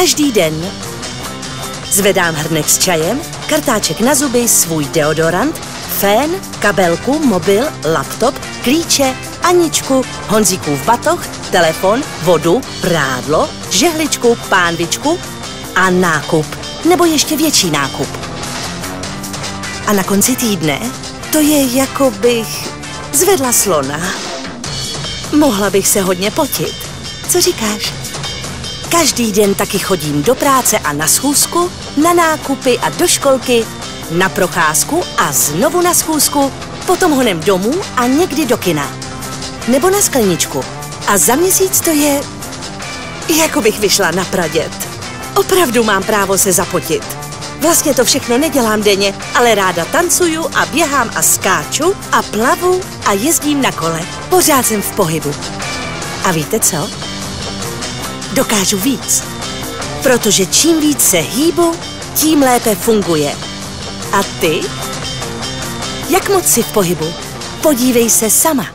Každý den. Zvedám hrnek s čajem, kartáček na zuby, svůj deodorant, fén, kabelku, mobil, laptop, klíče, Aničku, Honzíkův batoh, telefon, vodu, prádlo, žehličku, pánvičku a nákup. Nebo ještě větší nákup. A na konci týdne to je, jako bych zvedla slona. Mohla bych se hodně potit. Co říkáš? Každý den taky chodím do práce a na schůzku, na nákupy a do školky, na procházku a znovu na schůzku, potom honem domů a někdy do kina. Nebo na skleničku. A za měsíc to je, jako bych vyšla na pradět. Opravdu mám právo se zapotit. Vlastně to všechno nedělám denně, ale ráda tancuju a běhám a skáču a plavu a jezdím na kole. Pořád jsem v pohybu. A víte co? Dokážu víc. Protože čím víc se hýbu, tím lépe funguje. A ty? Jak moc jsi v pohybu? Podívej se sama.